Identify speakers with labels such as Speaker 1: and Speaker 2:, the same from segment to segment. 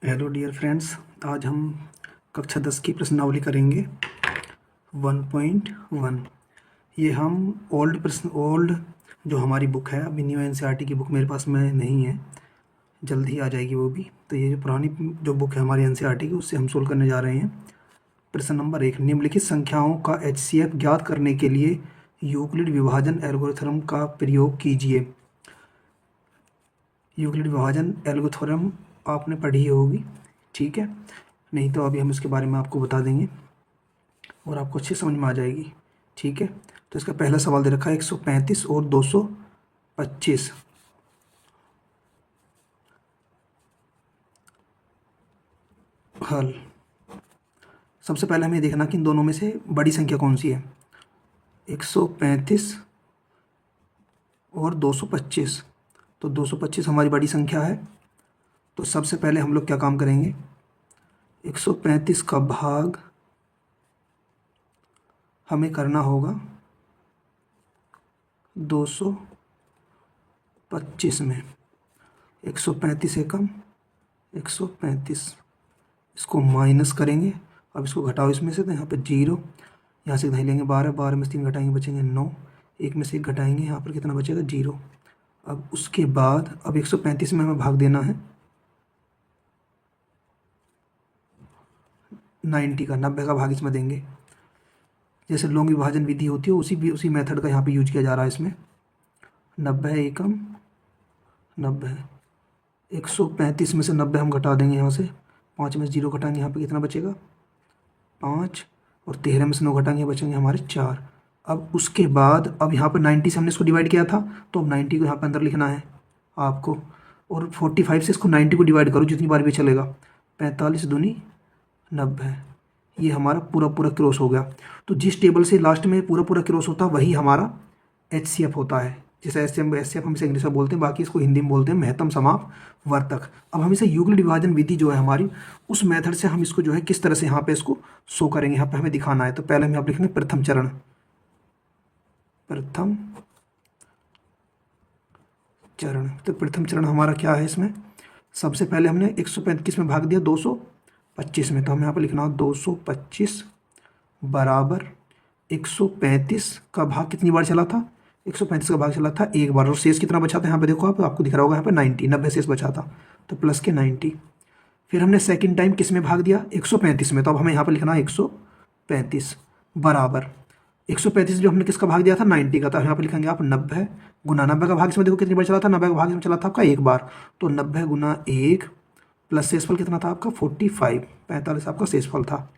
Speaker 1: Hello dear friends, आज हम कक्षा 10 की प्रश्नावली करेंगे 1.1। ये हम ओल्ड जो हमारी बुक है, अभी न्यू एनसीईआरटी की बुक मेरे पास में नहीं है, जल्द ही आ जाएगी वो भी। तो ये जो पुरानी जो बुक है हमारी एनसीईआरटी की, उससे हम सोल्व करने जा रहे हैं। प्रश्न नंबर 1, निम्नलिखित संख्याओं का एचसीएफ ज्ञात करने के लिए यूक्लिड विभाजन एल्गोरिथ्म का प्रयोग कीजिए। यूक्लिड विभाजन एल्गोरिथ्म आपने पढ़ी होगी, ठीक है? नहीं तो अभी हम इसके बारे में आपको बता देंगे और आपको अच्छी समझ में आ जाएगी, ठीक है? तो इसका पहला सवाल दे रखा है 135 और 225। हल। सबसे पहले हमें देखना कि इन दोनों में से बड़ी संख्या कौन सी है। 135 और 225, तो 225 हमारी बड़ी संख्या है। तो सबसे पहले हम लोग क्या काम करेंगे, 135 का भाग हमें करना होगा 225 में। 135 एकम 135, इसको माइनस करेंगे। अब इसको घटाओ इसमें से, तो यहाँ पर 0, यहाँ से घटाई लेंगे 12, 12 में से 3 घटाएंगे बचेंगे 9, एक में से 1 घटाएंगे, यहाँ पर कितना बचेगा 0। अब उसके बाद अब 135 में हमें भाग देना है 90 का, 90 का भाग इसमें देंगे। जैसे लॉन्ग विभाजन विधि होती है उसी मेथड का यहाँ पे यूज किया जा रहा है इसमें। 90 एकम 90, 135 में से 90 हम घटा देंगे यहाँ से, 5 में से 0 घटाएंगे, यहाँ पे कितना बचेगा 5, और 13 में से 9 घटाएंगे बचेंगे हमारे 4। अब उसके बाद अब यहाँ पर 90 से हमने इसको डिवाइड किया था, तो अब 90 को यहाँ पर अंदर लिखना है आपको, और 45 से इसको 90 को डिवाइड करो जितनी बार भी चलेगा। 45 दूनी 90, ये हमारा पूरा पूरा क्रॉस हो गया। तो जिस टेबल से लास्ट में पूरा पूरा क्रॉस होता है वही हमारा एचसीएफ होता है। जैसे एचसीएफ हम इसे इंग्लिश में बोलते हैं, बाकी इसको हिंदी में बोलते हैं महत्तम समाप वर्तक। अब हम इसे यूक्लिड विभाजन विधि जो है हमारी, उस मेथड से हम इसको जो है किस तरह से यहाँ पे इसको शो करेंगे, यहाँ पे हमें दिखाना है। तो पहले हम यहाँ पे लिखेंगे प्रथम चरण। प्रथम चरण, तो प्रथम चरण हमारा क्या है इसमें, सबसे पहले हमने 135 में भाग दिया 225 में, तो हमें यहाँ पर लिखना हो 225 बराबर 135 का भाग कितनी बार चला था, 135 का भाग चला था एक बार, और शेष कितना बचा था यहाँ पे देखो आपको दिख रहा होगा यहाँ पे 90 शेष बचा था, तो प्लस के 90। फिर हमने सेकंड टाइम किस में भाग दिया 135 में, तो अब हमें यहाँ पे लिखना है 135 बराबर 135 जो हमने किसका भाग दिया था 90 का, तो यहाँ पे लिखेंगे आप 90 गुना 90 का भाग इसमें देखो कितनी बार चला था, 90 का भाग इसमें चला था आपका एक बार, तो 90 गुना 1 प्लस शेषफल कितना था आपका 45, 45 आपका शेषफल था।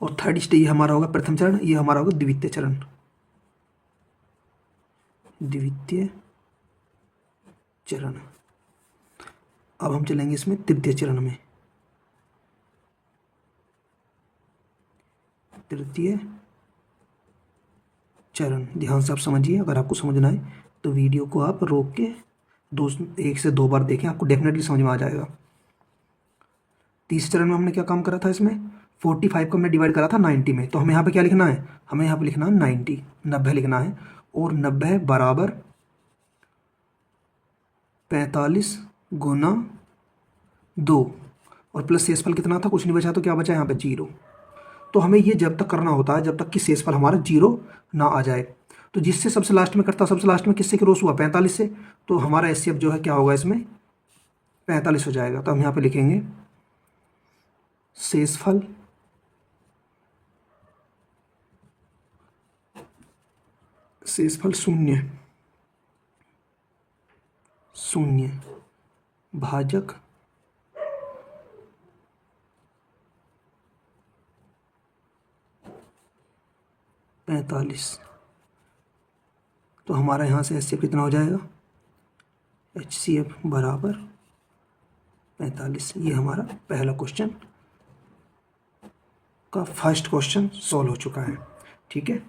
Speaker 1: और थर्ड स्टेज ये हमारा होगा प्रथम चरण, ये हमारा होगा द्वितीय चरण। द्वितीय चरण। अब हम चलेंगे इसमें तृतीय चरण में। तृतीय चरण ध्यान से आप समझिए, अगर आपको समझना है तो वीडियो को आप रोक के 1 से 2 बार देखें, आपको डेफिनेटली समझ में आ जाएगा। तीसरे चरण में हमने क्या काम करा था, इसमें 45 को हमने डिवाइड करा था 90 में, तो हमें यहाँ पे क्या लिखना है, हमें यहाँ पे लिखना है 90 लिखना है, और 90 बराबर 45 गुना 2, और प्लस शेषफल कितना था, कुछ नहीं बचा, तो क्या बचा यहाँ पे 0। तो हमें ये जब तक करना होता है जब तक कि शेषफल हमारा 0 ना आ जाए। तो जिससे सबसे लास्ट में करता, सबसे लास्ट में किससे क्रॉस हुआ 45 से, तो हमारा एचसीएफ जो है क्या होगा इसमें 45 हो जाएगा। तो हम यहाँ पे लिखेंगे शेषफल शून्य भाजक 45। तो हमारा यहाँ से एचसीएफ कितना हो जाएगा, एचसीएफ बराबर 45। ये हमारा पहला क्वेश्चन का फर्स्ट क्वेश्चन सॉल्व हो चुका है, ठीक है।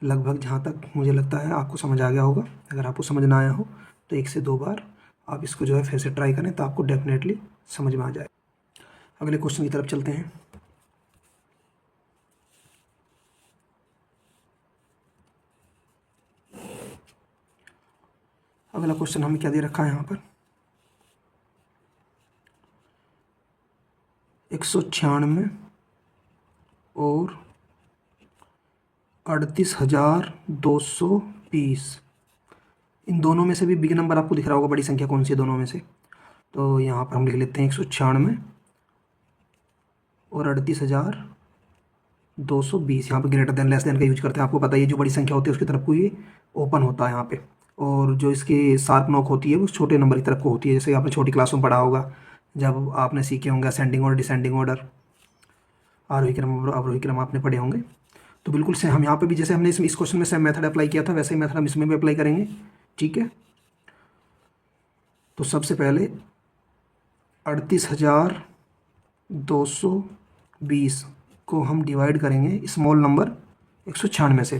Speaker 1: लगभग जहाँ तक मुझे लगता है आपको समझ आ गया होगा। अगर आपको समझ ना आया हो तो 1 से 2 बार आप इसको जो है फिर से ट्राई करें, तो आपको डेफिनेटली समझ में आ जाए। अगले क्वेश्चन की तरफ चलते हैं। अगला क्वेश्चन हमें क्या दे रखा है यहाँ पर, 196 और 38,220। इन दोनों में से भी बिग नंबर आपको दिख रहा होगा, बड़ी संख्या कौन सी है दोनों में से। तो यहाँ पर हम लिख लेते हैं 196 और 38,220। यहाँ पे ग्रेटर देन लेस देन का यूज करते हैं। आपको पता है जो बड़ी संख्या होती है उसकी तरफ को ये ओपन होता है यहाँ पे, और जो इसकी शार्प नोक होती है वो छोटे नंबर की तरफ को होती है। जैसे आपने छोटी क्लासों में पढ़ा होगा, जब आपने सीखे होंगे असेंडिंग और डिसेंडिंग ऑर्डर, आरोही क्रम और अवरोही क्रम आपने पढ़े होंगे। तो बिल्कुल से हम यहाँ पे भी जैसे हमने इस क्वेश्चन में सेम मेथड अप्लाई किया था, वैसे ही मेथड हम इसमें भी अप्लाई करेंगे। ठीक है, तो सबसे पहले 38,220 को हम डिवाइड करेंगे स्मॉल नंबर 196 से।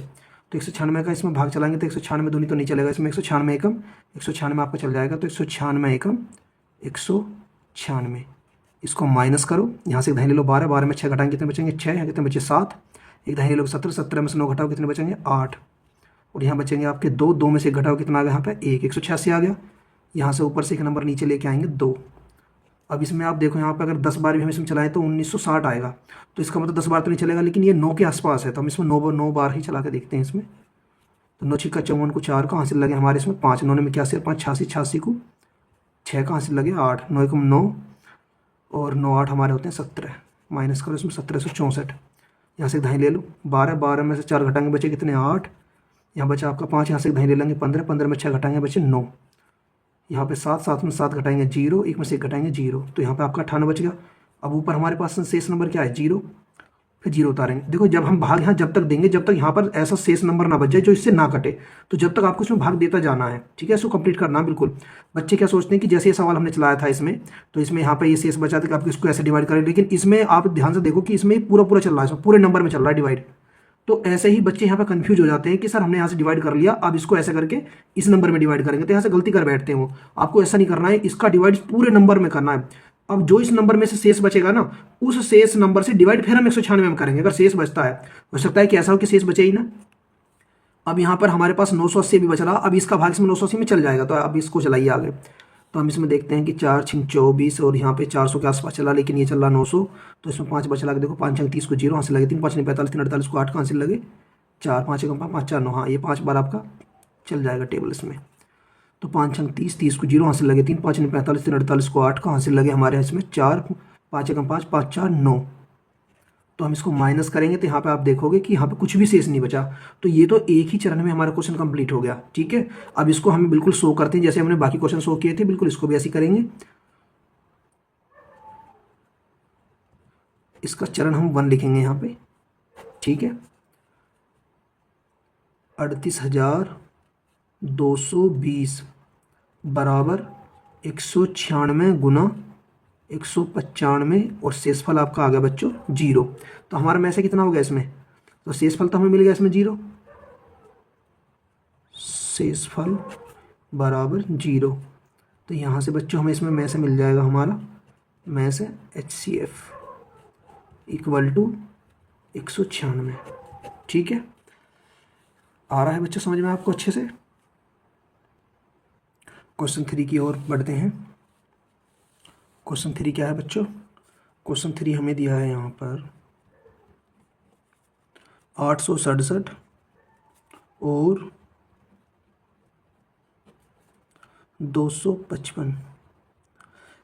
Speaker 1: तो 196 का इसमें भाग चलाएंगे तो 196 दूनी तो नहीं चलेगा, इसमें 196 एकम 196 आपका चल जाएगा। तो 196 एकम 196, इसको माइनस करो, यहाँ से एक दहाई ले लो 12, 12 में 6 घटाएंगे कितने बचेंगे 6, यहाँ कितने बचे 7, एक दहाई ले लो 17, 17 में से 9 घटाओ कितने बचेंगे 8, और यहाँ बचेंगे आपके 2, 2 में से 1 घटाओ कितना आ गया यहाँ पे 1, 186 आ गया। यहाँ से ऊपर से एक नंबर नीचे लेके आएंगे 2। अब इसमें आप देखो यहाँ पे अगर 10 बार भी हम इसमें चलाएं तो 1960 आएगा। तो इसका मतलब 10 बार तो नहीं चलेगा, लेकिन ये 9 के आसपास है, तो हम इसमें 9 बार ही चला के देखते हैं इसमें। तो 9 छिक्का 54 को 4 का हासिल लगे हमारे इसमें 5, 9 में 81 5 86, 86 को 6 का हासिल लगे 8, 9 एकम 9 और 9 8 हमारे होते हैं 17। माइनस करो इसमें 1764, यहाँ से दहाई ले लो 12, 12 में से 4 घटाएंगे बचे कितने 8, यहाँ बचा आपका 5, यहाँ से दहाई ले लेंगे 15, 15 में 6 घटाएंगे बचे 9, यहाँ पे 7, 7 में 7 घटाएंगे 0, 1 में से 1 घटाएंगे 0, तो यहाँ पे आपका 98 बच गया। अब ऊपर हमारे पास शेष नंबर क्या है 0, फिर 0 उतारेंगे। देखो जब हम भाग यहाँ जब तक देंगे जब तक यहाँ पर ऐसा शेष नंबर ना बच जाए जो इससे ना कटे, तो जब तक आपको इसमें भाग देता जाना है। ठीक है, इसको कंप्लीट करना बिल्कुल। बच्चे क्या सोचते हैं कि जैसे ये सवाल हमने चलाया था इसमें, तो इसमें यहाँ पे ये शेष बचा था कि आप इसको ऐसे डिवाइड करें, लेकिन इसमें आप ध्यान से देखो कि इसमें पूरा पूरा चल रहा है, इसमें पूरे नंबर में चल रहा है डिवाइड। तो ऐसे ही बच्चे यहाँ पे कंफ्यूज हो जाते हैं कि सर हमने यहाँ से डिवाइड कर लिया, अब इसको ऐसे करके इस नंबर में डिवाइड करेंगे, तो यहाँ से गलती कर बैठते हैं वो। आपको ऐसा नहीं करना है, इसका डिवाइड पूरे नंबर में करना है। अब जो इस नंबर में से शेष बचेगा ना, उस शेष नंबर से डिवाइड फिर हम 196 में करेंगे। अगर शेष बचता है, हो सकता है कि ऐसा हो कि शेष बचे ही ना। अब यहाँ पर हमारे पास 980 भी बच रहा, अब इसका भाग इसमें 980 में चल जाएगा, तो अब इसको चलाइए आगे। तो हम इसमें देखते हैं कि 4 छिंग 24 और यहाँ पे 400 के आसपास चला, लेकिन ये चल रहा 900, तो इसमें 5 बच लगे। देखो 5 छिंग 30 को 0 हासिल लगे, 3 5 45, 3 48 को 8 का हासिल लगे 4, 5 एकम 5 4 9, हाँ ये 5 बार आपका चल जाएगा टेबल इसमें। तो 5 छिंग 30, 30 को 0 हासिल लगे, 3 5 45, 3 48 को 8 का हासिल लगे हमारे इसमें 4, 5 एकम 5 5 4 9। तो हम इसको माइनस करेंगे तो यहाँ पे आप देखोगे कि यहाँ पे कुछ भी शेष नहीं बचा। तो ये तो एक ही चरण में हमारा क्वेश्चन कंप्लीट हो गया। ठीक है, अब इसको हम बिल्कुल शो करते हैं जैसे हमने बाकी क्वेश्चन शो किए थे, बिल्कुल इसको भी ऐसे करेंगे। इसका चरण हम 1 लिखेंगे यहाँ पे। ठीक है, 38,220 बराबर 196 गुना 195, और शेषफल आपका आ गया बच्चों 0। तो हमारा में से कितना हो गया इसमें, तो शेषफल तो हमें मिल गया इसमें 0, शेषफल बराबर 0। तो यहाँ से बच्चों हमें इसमें में से मिल जाएगा हमारा में से HCF इक्वल टू 196। ठीक है, आ रहा है बच्चों समझ में आपको अच्छे से। क्वेश्चन 3 की ओर बढ़ते हैं। क्वेश्चन 3 क्या है बच्चों, क्वेश्चन 3 हमें दिया है यहाँ पर 867 और 255।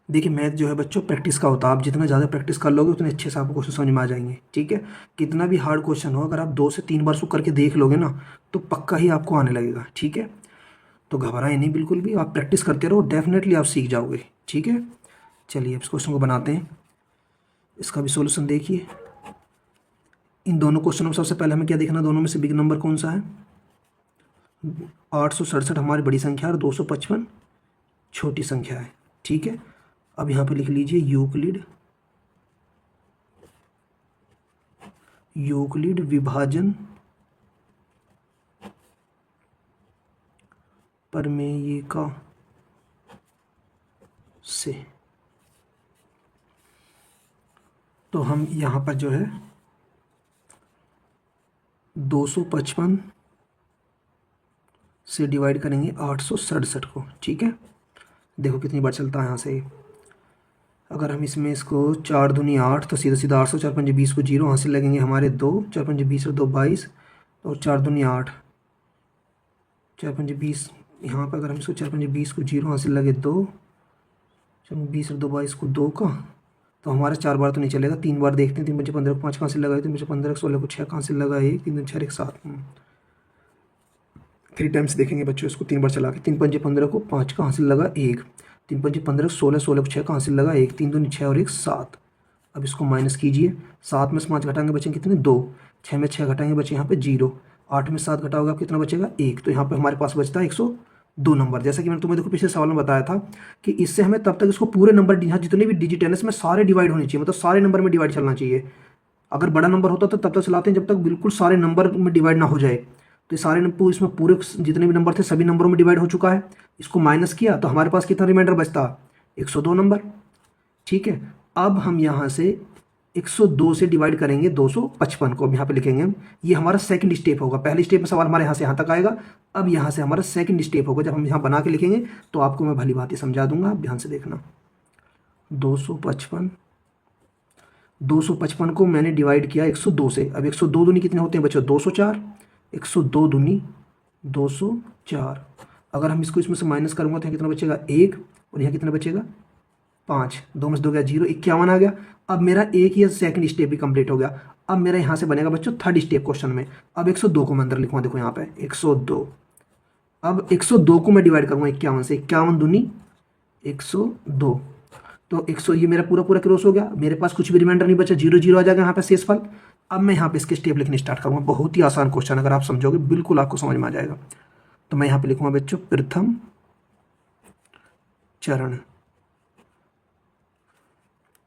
Speaker 1: देखिए मैथ जो है बच्चों प्रैक्टिस का होता है, आप जितना ज़्यादा प्रैक्टिस कर लोगे उतने अच्छे से आपको क्वेश्चन समझ में आ जाएंगे। ठीक है, कितना भी हार्ड क्वेश्चन हो, अगर आप 2 से 3 बार उसको करके देख लोगे ना, तो पक्का ही आपको आने लगेगा। ठीक है, तो घबराएं नहीं बिल्कुल भी, आप प्रैक्टिस करते रहो, डेफिनेटली आप सीख जाओगे। ठीक है, चलिए इस क्वेश्चन को बनाते हैं, इसका भी सॉल्यूशन देखिए। इन दोनों क्वेश्चनों में सबसे पहले हमें क्या देखना, दोनों में से बिग नंबर कौन सा है। 867 हमारी बड़ी संख्या और 255 छोटी संख्या है। ठीक है, अब यहाँ पे लिख लीजिए यूक्लिड विभाजन प्रमेयिका से। तो हम यहाँ पर जो है 255 से डिवाइड करेंगे 867 को। ठीक है, देखो कितनी बार चलता है यहाँ से, अगर हम इसमें इसको 4 दूनी 8, तो सीधा सीधा 800, 4 पंजे 20 को 0 हासिल लगेंगे हमारे 2, 4 पंजे 20 और 2 22, और 4 दूनी 8, 4 पंजे 20, यहाँ पर अगर हम इसको 4 पंजे 20 को 0 हासिल लगे 2, 4 20 और 2 22 को 2 का, तो हमारा 4 बार तो नहीं चलेगा, 3 बार देखते हैं। 3 पंजे 15 को 5 कहाँ से लगाए, 3 पंजे 15 16 को 6 कहाँ से लगा, 1 3 4 1 7, 3 टाइम्स देखेंगे बच्चों इसको 3 बार चला के। 3 पंजे 15 को 5 कहाँ से लगा, 1, 3 पंजे 15 16 16 को 6 कहाँ से लगा, 1, 3 दूनी 6 और 1 7। अब इसको माइनस कीजिए, 7 में से 5 घटाएंगे बचेंगे कितने, 2, 6 में 6 घटाएंगे बचे यहाँ पे 0, 8 में 7 घटाओगे कितना बचेगा, 1। तो यहाँ पे हमारे पास बचता है 102 नंबर। जैसा कि मैंने तुम्हें देखो पिछले सवाल में बताया था कि इससे हमें तब तक इसको पूरे नंबर, यहाँ जितने भी डिजिट है ना इसमें सारे डिवाइड होने चाहिए, मतलब सारे नंबर में डिवाइड चलना चाहिए। अगर बड़ा नंबर होता तो तब तक चलाते हैं जब तक बिल्कुल सारे नंबर में डिवाइड ना हो जाए। तो ये सारे नंबर इसमें पूरे जितने भी नंबर थे सभी नंबरों में डिवाइड हो चुका है। इसको माइनस किया तो हमारे पास कितना रिमाइंडर बचता, 102 नंबर। ठीक है, अब हम यहाँ से 102 से डिवाइड करेंगे 255 को। अब यहाँ पे लिखेंगे हम, ये हमारा सेकंड स्टेप होगा। पहले स्टेप में सवाल हमारे यहाँ से यहाँ तक आएगा, अब यहाँ से हमारा सेकंड स्टेप होगा। जब हम यहाँ बना के लिखेंगे तो आपको मैं भली बात ही समझा दूंगा, आप ध्यान से देखना। 255 को मैंने डिवाइड किया 102 से। अब 102 दूनी कितने होते हैं बच्चों, 204। 102 दूनी 204। अगर हम इसको इसमें से माइनस करूँगा तो यहाँ कितना बचेगा, 1, और यहाँ कितना बचेगा, 5, 2 में से 2 गया 0, 51 आ गया। अब मेरा एक ही सेकंड स्टेप भी कंप्लीट हो गया। अब मेरा यहाँ से बनेगा बच्चों थर्ड स्टेप क्वेश्चन में। अब 102 को मैं अंदर लिखूँगा, देखो यहाँ पे 102। अब 102 को मैं डिवाइड करूँगा 51 से, 51 दूनी 102, तो 100, ये मेरा पूरा पूरा क्रॉस हो गया, मेरे पास कुछ भी रिमाइंडर नहीं बचा, 0 0 आ जाएगा यहाँ पे शेषफल। अब मैं यहाँ पे इसके स्टेप लिखने स्टार्ट करूँगा। बहुत ही आसान क्वेश्चन, अगर आप समझोगे बिल्कुल आपको समझ में आ जाएगा। तो मैं यहाँ पे लिखूँगा बच्चों प्रथम चरण।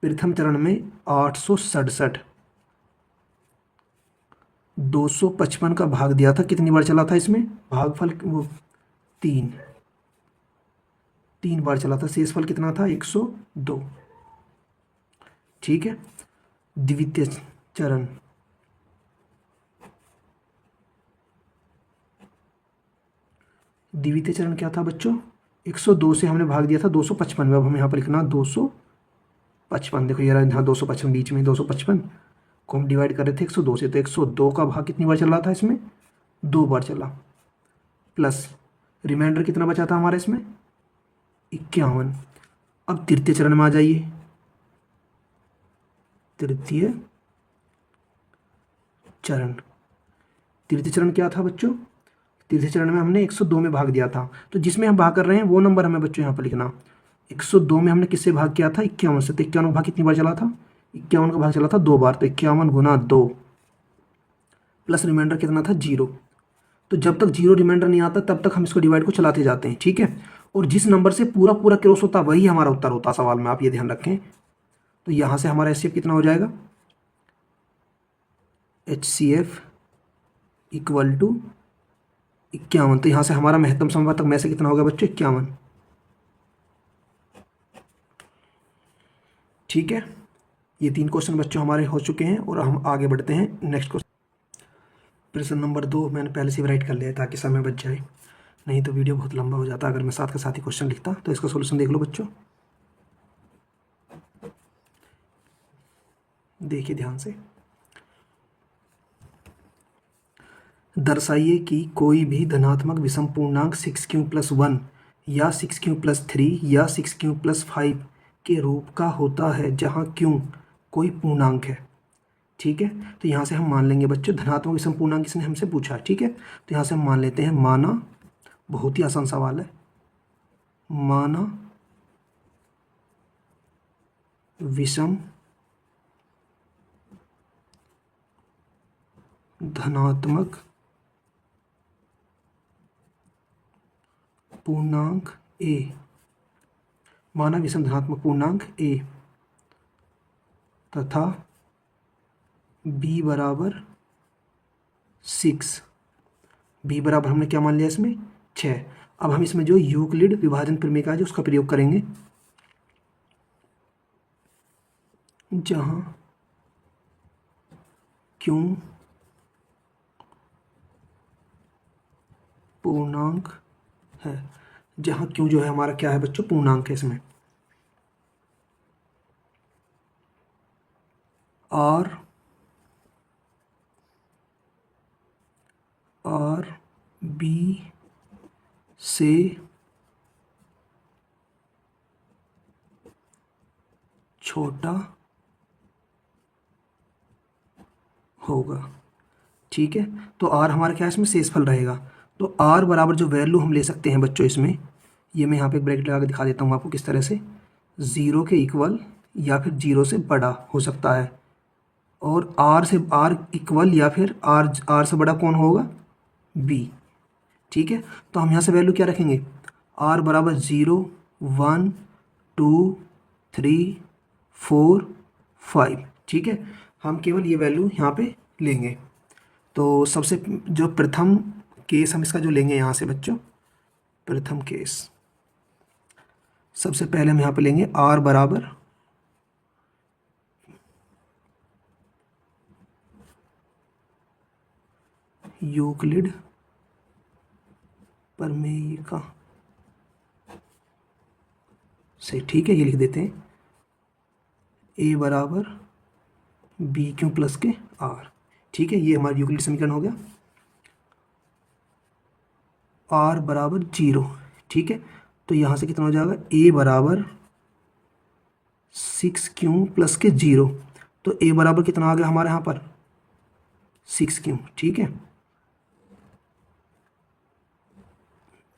Speaker 1: प्रथम चरण में 867, 255 का भाग दिया था, कितनी बार चला था इसमें, भागफल वो 3 बार चला था, शेषफल कितना था, 102। ठीक है, द्वितीय चरण, द्वितीय चरण क्या था बच्चों, 102 से हमने भाग दिया था 255 में। अब हम यहाँ पर लिखना 255, देखो ये रहा यहाँ 255 बीच में, 255 को हम डिवाइड कर रहे थे 102 से, तो 102 का भाग कितनी बार चल रहा था इसमें, 2 बार चला, प्लस रिमाइंडर कितना बचा था हमारा इसमें, 51। अब तृतीय चरण में आ जाइए। तृतीय चरण, तृतीय चरण क्या था बच्चों, तृतीय चरण में हमने 102 में भाग दिया था, तो जिसमें हम भाग कर रहे हैं वो नंबर हमें बच्चों यहाँ पर लिखना। 102 में हमने किससे भाग किया था, 51 से, तो 51 का भाग कितनी बार चला था, 51 का भाग चला था 2 बार, तो 51 गुना 2, प्लस रिमाइंडर कितना था 0। तो जब तक 0 रिमाइंडर नहीं आता तब तक हम इसको डिवाइड को चलाते जाते हैं। ठीक है, और जिस नंबर से पूरा पूरा क्रॉस होता वही हमारा उत्तर होता सवाल में, आप ये ध्यान रखें। तो यहाँ से हमारा HCF कितना हो जाएगा, HCF इक्वल टू 51। तो यहाँ से हमारा महत्तम समवर्तक में से कितना हो गया बच्चों, 51। ठीक है, ये 3 क्वेश्चन बच्चों हमारे हो चुके हैं और हम आगे बढ़ते हैं नेक्स्ट क्वेश्चन। प्रश्न नंबर 2 मैंने पहले से राइट कर लिया ताकि समय बच जाए, नहीं तो वीडियो बहुत लंबा हो जाता अगर मैं साथ के साथ ही क्वेश्चन लिखता। तो इसका सोल्यूशन देख लो बच्चों, देखिए ध्यान से। दर्शाइए कि कोई भी धनात्मक विषम पूर्णांक 6q+1 या 6q+3 या 6q+5 के रूप का होता है जहाँ q कोई पूर्णांक है। ठीक है, तो यहाँ से हम मान लेंगे बच्चों धनात्मक विषम पूर्णांक इसने हमसे पूछा। ठीक है, तो यहाँ से हम मान लेते हैं, माना, बहुत ही आसान सवाल है, माना विषम धनात्मक पूर्णांक a, माना विषम धनात्मक पूर्णांक a तथा b बराबर 6, b बराबर हमने क्या मान लिया इसमें 6। अब हम इसमें जो यूक्लिड विभाजन प्रमेय का है उसका प्रयोग करेंगे, जहाँ q पूर्णांक है, जहाँ q जो है हमारा क्या है बच्चों, पूर्णांक है इसमें। आर बी से छोटा होगा। ठीक है, तो आर हमारा क्या है, इसमें शेषफल रहेगा। तो आर बराबर जो वैल्यू हम ले सकते हैं बच्चों इसमें, ये मैं यहाँ पे ब्रैकेट लगा के दिखा देता हूँ आपको किस तरह से, 0 के इक्वल या फिर 0 से बड़ा हो सकता है, और आर से आर इक्वल या फिर आर से बड़ा कौन होगा, बी। ठीक है, तो हम यहाँ से वैल्यू क्या रखेंगे, आर बराबर 0 1 2 3 4 5। ठीक है, हम केवल ये वैल्यू यहाँ पे लेंगे। तो सबसे जो प्रथम केस हम इसका जो लेंगे यहाँ से बच्चों, प्रथम केस सबसे पहले हम यहाँ पे लेंगे आर बराबर यूक्लिड प्रमेय का से। ठीक है, ये लिख देते हैं ए बराबर बी क्यू प्लस के आर। ठीक है, ये हमारा यूक्लिड समीकरण हो गया। आर बराबर 0। ठीक है, तो यहाँ से कितना हो जाएगा, ए बराबर 6q प्लस के 0। तो ए बराबर कितना आ गया हमारे यहाँ पर, 6q। ठीक है,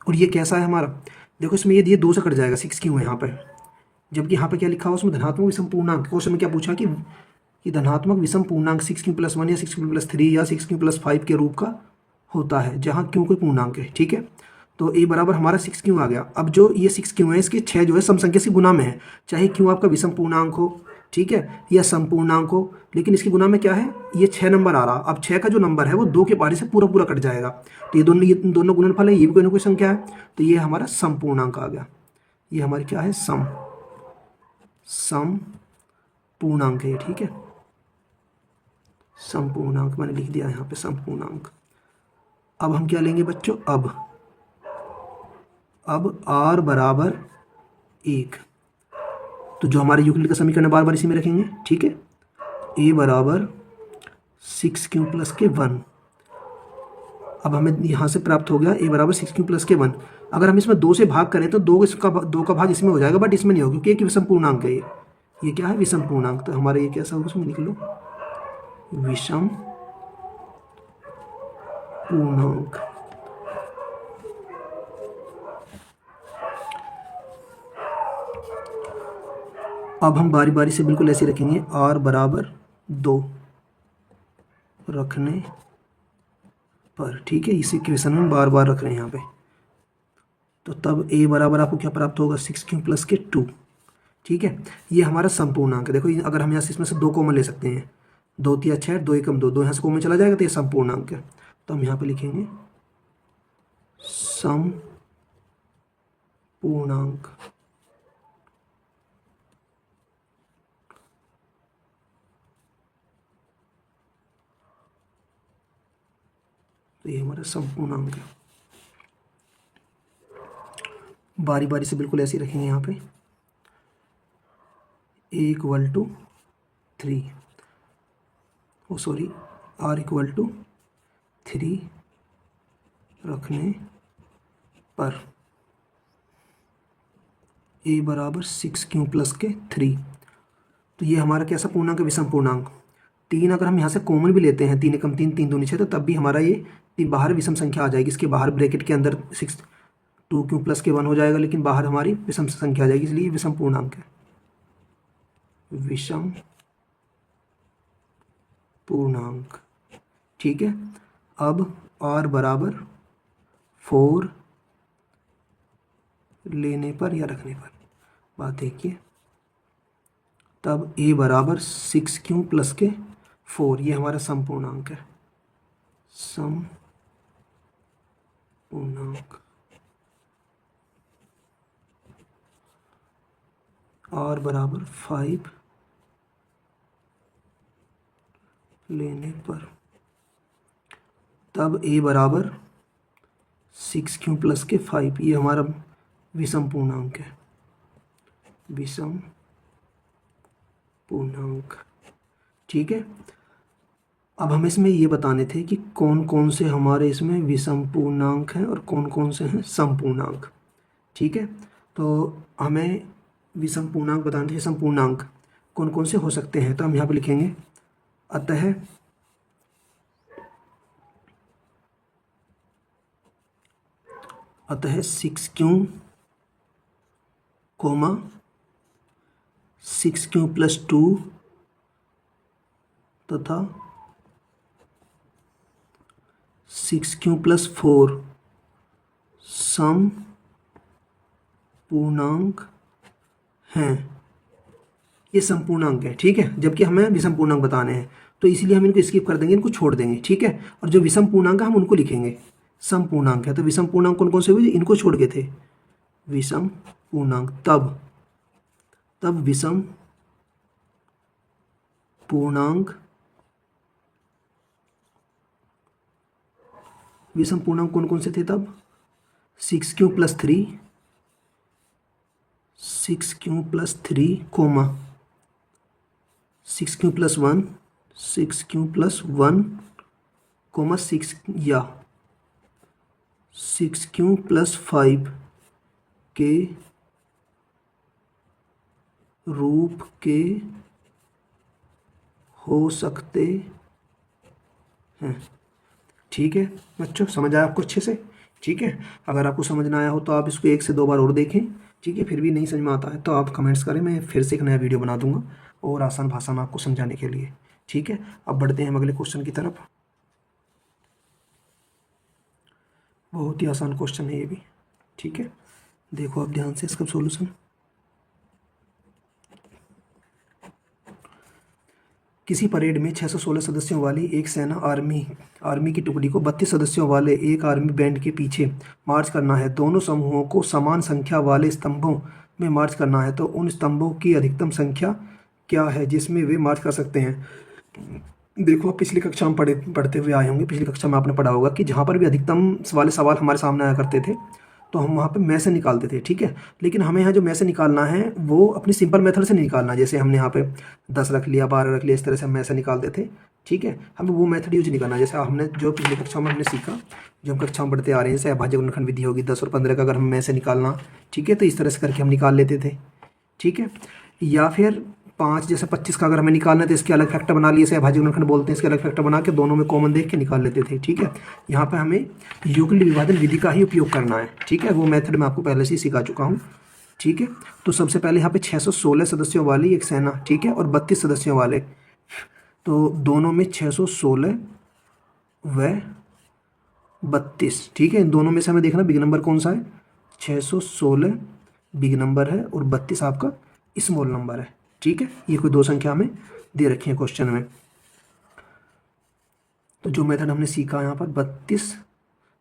Speaker 1: और ये कैसा है हमारा, देखो इसमें ये 2 से कट जाएगा, 6q है यहाँ पर, जबकि यहाँ पे क्या लिखा हुआ उसमें धनात्मक विषम पूर्णांक। क्वेश्चन में क्या पूछा कि धनात्मक विषम पूर्णांक 6q प्लस 1 या 6q प्लस 3 या 6q प्लस 5 के रूप का होता है, जहाँ q कोई पूर्णांक है। ठीक है, तो ए बराबर हमारा 6q आ गया। अब जो ये 6q है, इसके 6 जो है सम संख्या से गुना में है, चाहे q आपका विषम पूर्णांक हो, ठीक है, या समपूर्णांक हो, लेकिन इसकी गुना में क्या है, ये 6 नंबर आ रहा। अब 6 का जो नंबर है वो 2 के पारे से पूरा पूरा कट जाएगा, तो ये दोनों गुणनफल है, ये भी कोई ना कोई संख्या है, तो ये हमारा समपूर्णांक आ गया। ये हमारी क्या है, सम पूर्णांक है। ठीक है, समपूर्णांक मैंने लिख दिया यहाँ पे, समपूर्णांक। अब हम क्या लेंगे बच्चों, अब r बराबर 1, तो जो हमारे यूक्लिड का समीकरण बार बार इसी में रखेंगे। ठीक है, a बराबर 6q प्लस के 1। अब हमें यहाँ से प्राप्त हो गया a बराबर 6q प्लस के 1। अगर हम इसमें 2 से भाग करें तो 2 का भाग इसमें हो जाएगा, बट इसमें नहीं होगा क्योंकि एक विषम पूर्णांक है। ये क्या है, विषम पूर्णांक। तो हमारा ये कैसा होगा, उसमें लिख लो विषम पूर्णांक। अब हम बारी बारी से बिल्कुल ऐसे रखेंगे, r बराबर 2 रखने पर। ठीक है, इसी इक्वेशन में बार बार रख रहे हैं यहाँ पे। तो तब a बराबर आपको क्या प्राप्त होगा, 6q प्लस के 2। ठीक है, ये हमारा संपूर्णांक है। देखो अगर हम यहाँ से इसमें से 2 कॉमन ले सकते हैं, 2 3 6 2 एकम 2, 2 यहाँ से कॉमन चला जाएगा, तो ये संपूर्णांक है। तो हम यहाँ पे लिखेंगे समपूर्णांक। तो ये हमारा संपूर्णांक है। बारी बारी से बिल्कुल ऐसे ही रखेंगे यहाँ पे, a equal to 3, oh sorry r equal to 3 रखने पर a बराबर 6q प्लस के 3। तो ये हमारा कैसा पूर्णांक है, विषम पूर्णांक। 3 अगर हम यहाँ से कॉमन भी लेते हैं, 3 एकम 3 3 दूनी 6, तो तब भी हमारा ये बाहर विषम संख्या आ जाएगी। इसके बाहर ब्रैकेट के अंदर 2q प्लस के 1 हो जाएगा, लेकिन बाहर हमारी विषम संख्या आ जाएगी, इसलिए विषम पूर्णांक है, विषम पूर्णांक। ठीक है, अब r बराबर 4 लेने पर या रखने पर, बात देखिए। तब a बराबर 6q प्लस के 4, ये हमारा समपूर्णांक है, समपूर्णांक। r बराबर 5 लेने पर, तब a बराबर 6q प्लस के 5, ये हमारा विषम पूर्णांक है, विषम पूर्णांक। ठीक है। अब हमें इसमें ये बताने थे कि कौन कौन से हमारे इसमें विषम पूर्णांक हैं और कौन कौन से हैं समपूर्णांक। ठीक है, तो हमें विषम पूर्णांक बताने थे। विषम पूर्णांक कौन कौन से हो सकते हैं, तो हम यहाँ पे लिखेंगे अतः 6Q, 6Q+2 तथा 6Q+4 सम पूर्णांक हैं। ये संपूर्णांक है, ठीक है, जबकि हमें विषम पूर्णांक बताने हैं, तो इसीलिए हम इनको स्किप कर देंगे, इनको छोड़ देंगे। ठीक है, और जो विषम पूर्णांक है हम उनको लिखेंगे। सम पूर्णांक है तो विषम पूर्णांक कौन कौन से हुए, इनको छोड़ के थे। विषम पूर्णांक तब विषम पूर्णांक कौन कौन से थे तब, 6Q+3 coma 6Q+1 coma 6Q+5 के रूप के हो सकते हैं। ठीक है बच्चों, समझ आया आपको अच्छे से। ठीक है, अगर आपको समझ ना आया हो तो आप इसको 1 से 2 बार और देखें। ठीक है, फिर भी नहीं समझ में आता है तो आप कमेंट्स करें, मैं फिर से एक नया वीडियो बना दूंगा और आसान भाषा में आपको समझाने के लिए। ठीक है, अब बढ़ते हैं हम अगले क्वेश्चन की तरफ। बहुत ही आसान क्वेश्चन है ये भी। ठीक है, देखो आप ध्यान से इसका सॉल्यूशन। किसी परेड में 616 सदस्यों वाली एक सेना आर्मी की टुकड़ी को 32 सदस्यों वाले एक आर्मी बैंड के पीछे मार्च करना है। दोनों समूहों को समान संख्या वाले स्तंभों में मार्च करना है, तो उन स्तंभों की अधिकतम संख्या क्या है जिसमें वे मार्च कर सकते हैं। देखो, आप पिछली कक्षा में पढ़ते हुए आए होंगे, पिछली कक्षा में आपने पढ़ा होगा कि जहाँ पर भी अधिकतम वाले सवाल हमारे सामने आया करते थे तो हम वहाँ पे में से निकालते थे। ठीक है, लेकिन हमें यहाँ जो में से निकालना है वो अपनी सिंपल मेथड से नहीं निकालना। जैसे हमने यहाँ पे 10 रख लिया, 12 रख लिया, इस तरह से हम में से निकालते थे। ठीक है, हमें वो मेथड यूज नहीं करना। जैसे हमने जो पिछली कक्षा में हमने सीखा, जो हम कक्षा में पढ़ते आ रहे हैं, जैसे अभाज्य गुणनखंड विधि होगी 10 और 15 का अगर हम में से निकालना, ठीक है, तो इस तरह से करके हम निकाल लेते थे। ठीक है, या फिर 5 जैसे 25 का अगर हमें निकालना है तो इसके अलग फैक्टर बना लिए, इसे अभाज्य गुणनखंड बोलते हैं, इसके अलग फैक्टर बना के दोनों में कॉमन देख के निकाल लेते थे। ठीक है, यहाँ पे हमें यूक्लिड विभाजन विधि का ही उपयोग करना है। ठीक है, वो मेथड मैं आपको पहले से ही सिखा चुका हूँ। ठीक है, तो सबसे पहले यहाँ पे 616 सदस्यों वाली एक सेना, ठीक है, और 32 सदस्यों वाले, तो दोनों में 616 व 32। ठीक है, इन दोनों में से हमें देखना बिग नंबर कौन सा है। 616 बिग नंबर है और 32 आपका स्मॉल नंबर है। ठीक है, ये कोई दो संख्या हमें दे रखी है क्वेश्चन में। तो जो मेथड हमने सीखा यहाँ पर 32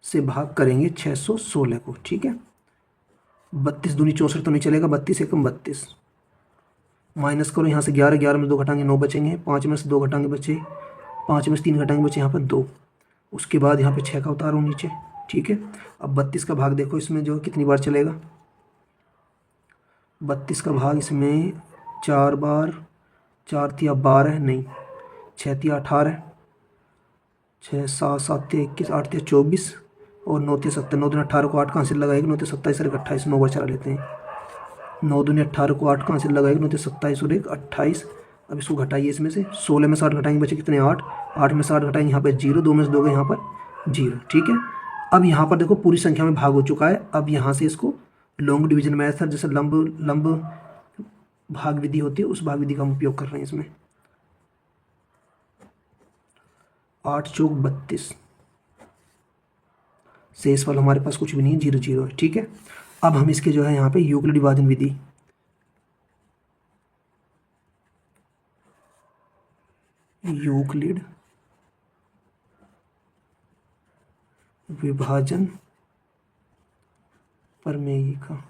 Speaker 1: से भाग करेंगे 616 को। ठीक है, 32 दूनी 64 तो नहीं चलेगा, 32 एकम 32, माइनस करो यहाँ से 11, 11 में 2 घटाएंगे 9 बचेंगे, 5 में से 2 घटाएंगे बचे, 5 में से 3 घटाएंगे बचे यहाँ पर 2, उसके बाद यहाँ पे 6 का उतारो नीचे। ठीक है, अब 32 का भाग देखो इसमें जो कितनी बार चलेगा। 32 का भाग इसमें 4 बार, 4 तिया 12 नहीं, 6 तिया 18, 6 7 7 तिया 21, 8 तिया 24 और 9 तिया 17, 9 दूनी 18 को 8 कहाँ से लगाएगा, 9 तिया 27 और 28, 9 बार चला लेते हैं। 9 दूनी 18 को 8 कहाँ से लगाएगा, 9 तिया 27 और 1 28। अब इसको घटाइए, इसमें से 16 में 60 घटाएंगे बचे कितने 8, 8 में 60 घटाएंगे यहाँ पर 0, 2 में से 2 गए यहाँ पर 0। ठीक है, अब यहाँ पर देखो पूरी संख्या में भाग हो चुका है। अब यहाँ से इसको लॉन्ग डिवीजन मेथड, जैसे लंब भाग विधि होती है, उस भाग विधि का हम उपयोग कर रहे हैं इसमें। 8 चौक 32, शेष वाला हमारे पास कुछ भी नहीं है, 0 0 है। ठीक है, अब हम इसके जो है यहाँ पे यूक्लिड विभाजन विधि, यूक्लिड विभाजन प्रमेय का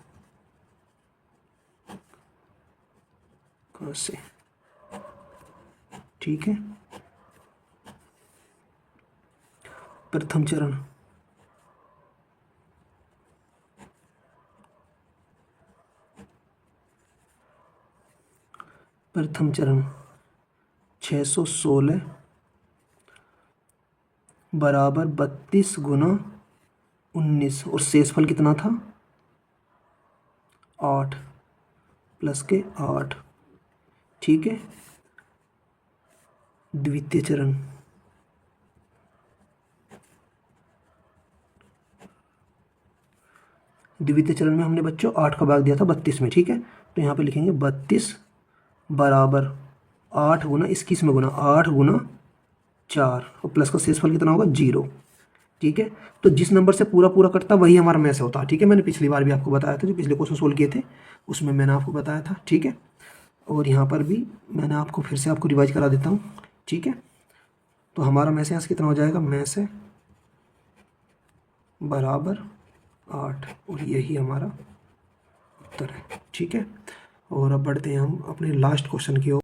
Speaker 1: से। ठीक है, प्रथम चरण, 616 बराबर 32 गुना 19 और शेषफल कितना था 8 प्लस के 8। ठीक है, द्वितीय चरण। द्वितीय चरण में हमने बच्चों 8 का भाग दिया था 32 में। ठीक है, तो यहाँ पे लिखेंगे 32 बराबर 8 गुना 21 में गुना 8 गुना 4 और प्लस का शेषफल कितना होगा 0। ठीक है, तो जिस नंबर से पूरा पूरा कटता वही हमारा में से होता। ठीक है, मैंने पिछली बार भी आपको बताया था, जो पिछले क्वेश्चन सोल्व किए थे उसमें मैंने आपको बताया था। ठीक है, और यहाँ पर भी मैंने आपको फिर से आपको रिवाइज करा देता हूँ। ठीक है, तो हमारा में से यहाँ से कितना हो जाएगा, में से बराबर 8 और यही हमारा उत्तर है। ठीक है, और अब बढ़ते हैं हम अपने लास्ट क्वेश्चन की ओर।